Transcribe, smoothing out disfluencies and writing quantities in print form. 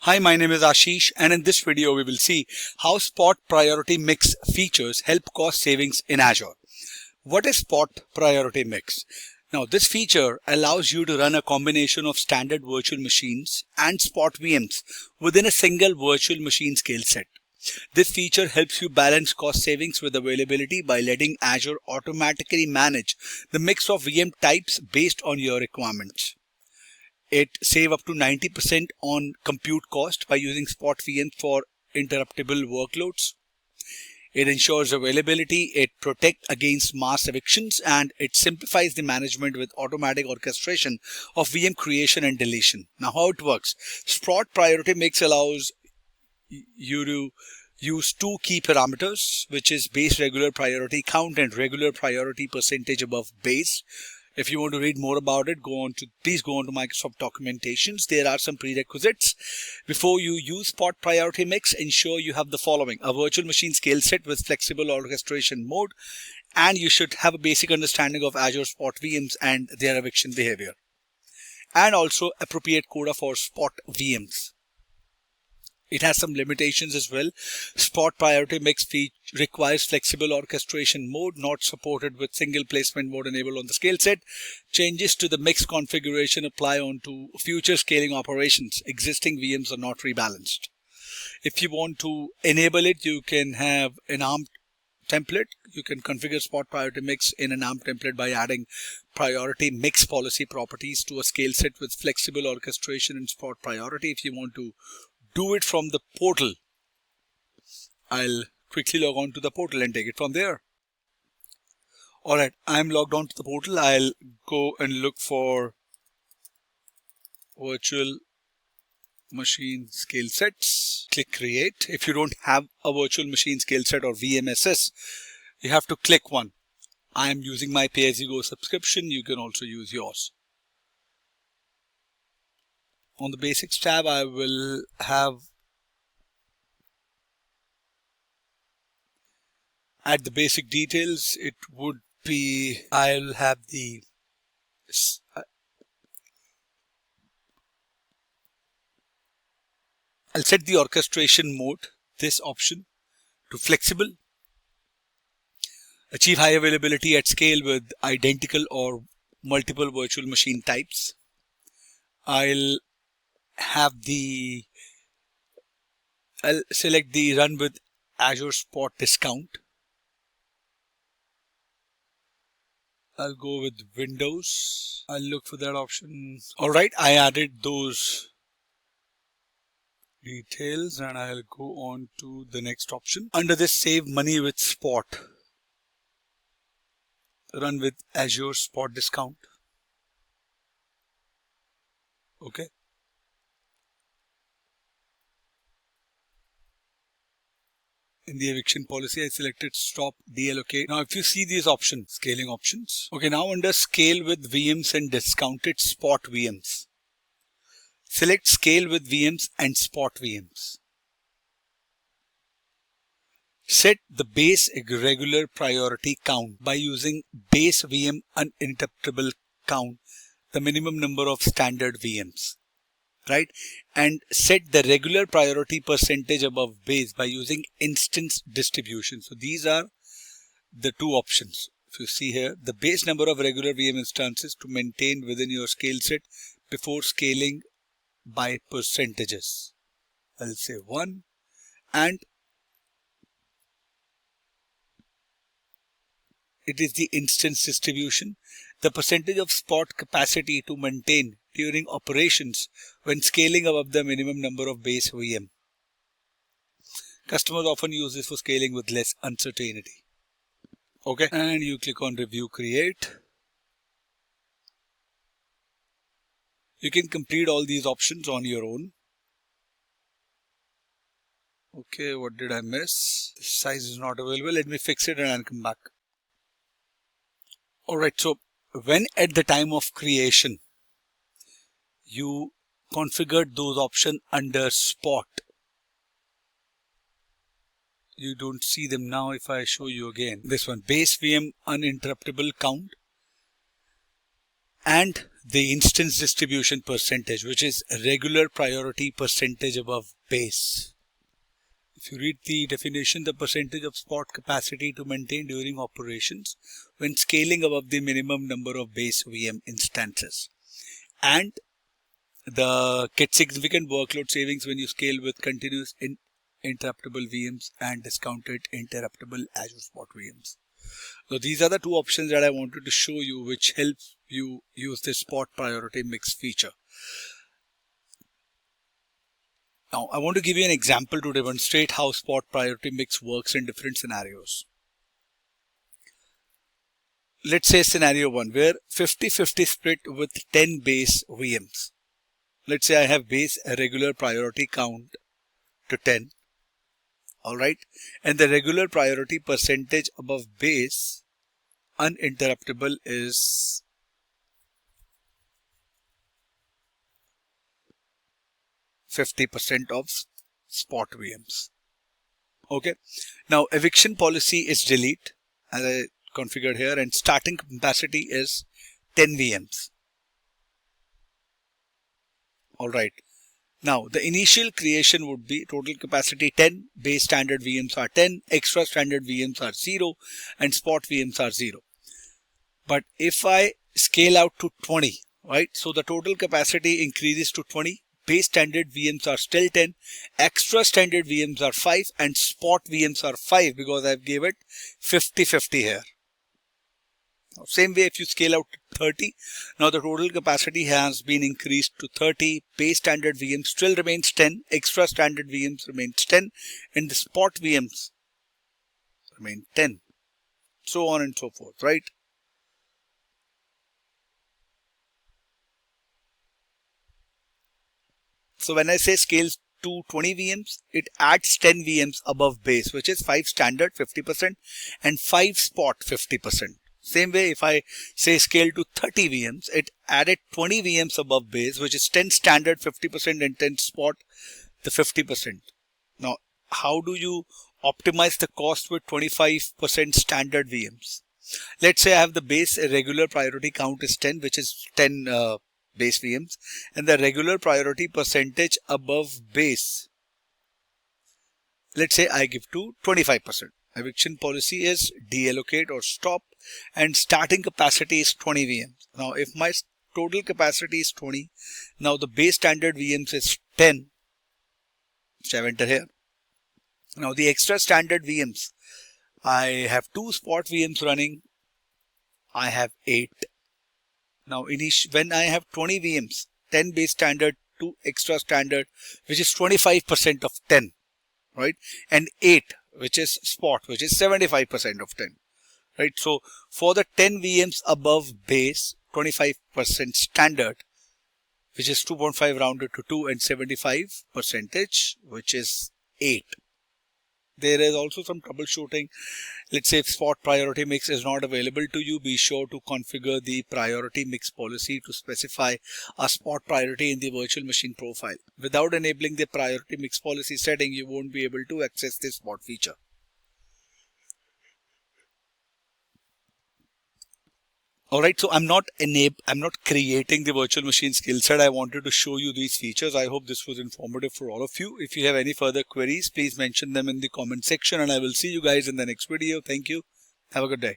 Hi, my name is Ashish, and in this video we will see how Spot Priority Mix features help cost savings in Azure. What is Spot Priority Mix? Now, this feature allows you to run a combination of standard virtual machines and Spot VMs within a single virtual machine scale set. This feature helps you balance cost savings with availability by letting Azure automatically manage the mix of VM types based on your requirements. It saves up to 90% on compute cost by using Spot VM for interruptible workloads. It ensures availability, it protects against mass evictions, and it simplifies the management with automatic orchestration of VM creation and deletion. Now, how it works? Spot Priority Mix allows you to use two key parameters, which is base regular priority count and regular priority percentage above base. If you want to read more about it, please go on to Microsoft documentations. There are some prerequisites. Before you use Spot Priority Mix, ensure you have the following: a virtual machine scale set with flexible orchestration mode, and you should have a basic understanding of Azure Spot VMs and their eviction behavior, and also appropriate quota for Spot VMs. It has some limitations as well. Spot Priority Mix requires flexible orchestration mode, not supported with single placement mode enabled on the scale set. Changes to the mix configuration apply onto future scaling operations. Existing VMs are not rebalanced. If you want to enable it, you can have an ARM template. You can configure Spot Priority Mix in an ARM template by adding priority mix policy properties to a scale set with flexible orchestration and Spot Priority. If you want to do it from the portal, I'll quickly log on to the portal and take it from there. Alright, I'm logged on to the portal. I'll go and look for virtual machine scale sets. Click create. If you don't have a virtual machine scale set or VMSS, you have to click one. I am using my pay-as-you-go subscription. You can also use yours. On the Basics tab, I will have at the basic details, it would be, I'll have the I'll set the orchestration mode, this option, to flexible. Achieve high availability at scale with identical or multiple virtual machine types. I'll select the run with Azure Spot discount. I'll go with Windows. I'll look for that option. Alright, I added those details and I'll go on to the next option. Under this, save money with Spot. Run with Azure Spot discount. Okay. In the eviction policy, I selected stop deallocate. Now, if you see these options, scaling options. Okay, now under scale with VMs and discounted Spot VMs, select scale with VMs and Spot VMs. Set the base regular priority count by using base VM uninterruptible count, the minimum number of standard VMs. Right, and set the regular priority percentage above base by using instance distribution. So these are the two options. If you see here, the base number of regular VM instances to maintain within your scale set before scaling by percentages. I'll say 1, and it is the instance distribution, the percentage of Spot capacity to maintain during operations when scaling above the minimum number of base VM. Customers often use this for scaling with less uncertainty. Okay, and you click on review create. You can complete all these options on your own. Okay, what did I miss? The size is not available. Let me fix it and I'll come back. Alright, so when at the time of creation, you configured those options under Spot. You don't see them now. If I show you again, this one, base VM uninterruptible count, and the instance distribution percentage, which is regular priority percentage above base. If you read the definition, the percentage of spot capacity to maintain during operations when scaling above the minimum number of base VM instances, and the get significant workload savings when you scale with continuous interruptible VMs and discounted interruptible Azure Spot VMs. So these are the two options that I wanted to show you, which help you use this spot priority mix feature. Now, I want to give you an example to demonstrate how spot priority mix works in different scenarios. Let's say scenario 1, where 50-50 split with 10 base VMs. Let's say I have base regular priority count to 10. Alright. And the regular priority percentage above base uninterruptible is 50% of spot VMs. Okay. Now eviction policy is delete as I configured here, and starting capacity is 10 VMs. Alright. Now the initial creation would be total capacity 10, base standard VMs are 10, extra standard VMs are 0, and spot VMs are 0. But if I scale out to 20, right? So the total capacity increases to 20. Base standard VMs are still 10, extra standard VMs are 5, and spot VMs are 5 because I've gave it 50-50 here. Now, same way if you scale out to 30, now the total capacity has been increased to 30, base standard VMs still remains 10, extra standard VMs remains 10, and the spot VMs remain 10. So on and so forth, right? So when I say scale to 20 VMs, it adds 10 VMs above base, which is 5 standard 50% and 5 spot 50%. Same way if I say scale to 30 VMs, it added 20 VMs above base, which is 10 standard 50% and 10 spot the 50%. Now, how do you optimize the cost with 25% standard VMs? Let's say I have the base regular priority count is 10, which is 10 base VMs, and the regular priority percentage above base, let's say I give to 25%. Eviction policy is deallocate or stop, and starting capacity is 20 VMs. Now if my total capacity is 20, now the base standard VMs is 10, which I enter here. Now the extra standard VMs, I have 2 spot VMs running, I have 8. Now when I have 20 VMs, 10 base standard, 2 extra standard, which is 25% of 10, right? And 8, which is spot, which is 75% of 10, right? So for the 10 VMs above base, 25% standard, which is 2.5 rounded to 2, and 75 percentage, which is 8. There is also some troubleshooting. Let's say if spot priority mix is not available to you, be sure to configure the priority mix policy to specify a spot priority in the virtual machine profile. Without enabling the priority mix policy setting, you won't be able to access this spot feature. Alright, so I'm not creating the virtual machine skill set. I wanted to show you these features. I hope this was informative for all of you. If you have any further queries, please mention them in the comment section, and I will see you guys in the next video. Thank you. Have a good day.